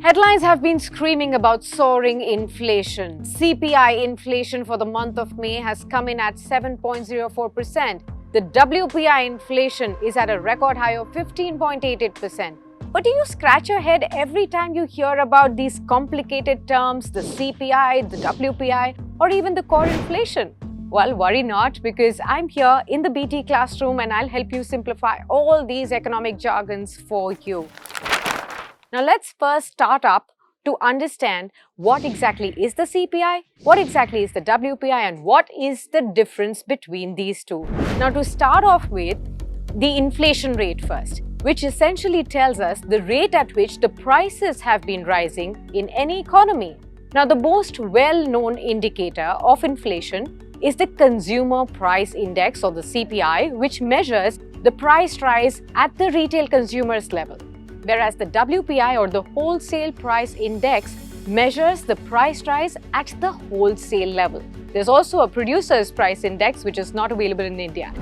Headlines have been screaming about soaring inflation. CPI inflation for the month of May has come in at 7.04%. The WPI inflation is at a record high of 15.88%. But do you scratch your head every time you hear about these complicated terms, the CPI, the WPI, or even the core inflation? Well, worry not, because I'm here in the BT classroom and I'll help you simplify all these economic jargons for you. Now let's first start up to understand what exactly is the CPI, what exactly is the WPI, and what is the difference between these two. Now to start off with, the inflation rate first, which essentially tells us the rate at which the prices have been rising in any economy. Now the most well-known indicator of inflation is the Consumer Price Index, or the CPI, which measures the price rise at the retail consumer's level. Whereas the WPI, or the Wholesale Price Index, measures the price rise at the wholesale level. There's also a Producer's Price Index, which is not available in India.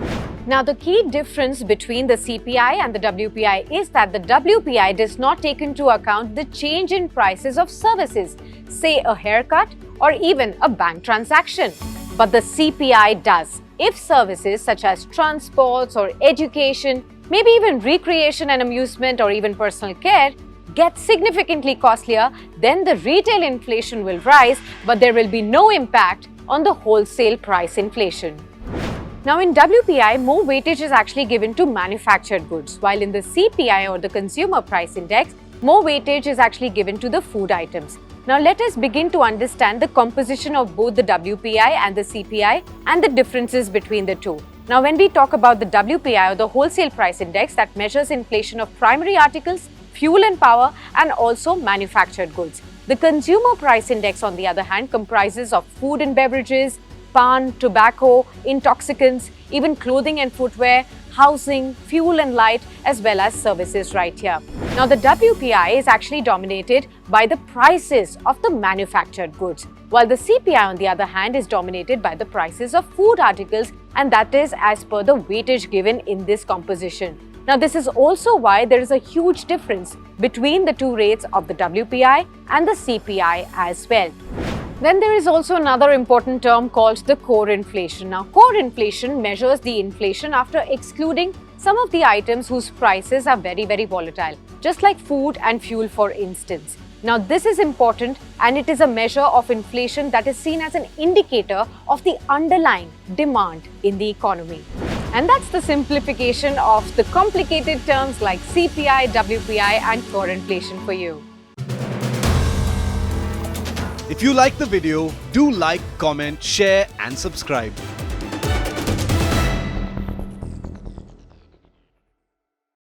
Now, the key difference between the CPI and the WPI is that the WPI does not take into account the change in prices of services, say a haircut or even a bank transaction. But the CPI does. If services such as transports or education, maybe even recreation and amusement, or even personal care, get significantly costlier, then the retail inflation will rise, but there will be no impact on the wholesale price inflation. Now in WPI, more weightage is actually given to manufactured goods, while in the CPI, or the Consumer Price Index, more weightage is actually given to the food items. Now let us begin to understand the composition of both the WPI and the CPI and the differences between the two. Now when we talk about the WPI, or the Wholesale Price Index, that measures inflation of primary articles, fuel and power, and also manufactured goods. The Consumer Price Index, on the other hand, comprises of food and beverages, pan, tobacco, intoxicants, even clothing and footwear, housing, fuel and light, as well as services right here. Now the WPI is actually dominated by the prices of the manufactured goods, while the CPI, on the other hand, is dominated by the prices of food articles, and that is as per the weightage given in this composition. Now this is also why there is a huge difference between the two rates of the WPI and the CPI as well. Then there is also another important term called the core inflation. Now, core inflation measures the inflation after excluding some of the items whose prices are very volatile, just like food and fuel, for instance. Now, this is important, and it is a measure of inflation that is seen as an indicator of the underlying demand in the economy. And that's the simplification of the complicated terms like CPI, WPI, and core inflation for you. If you like the video, do like, comment, share and subscribe.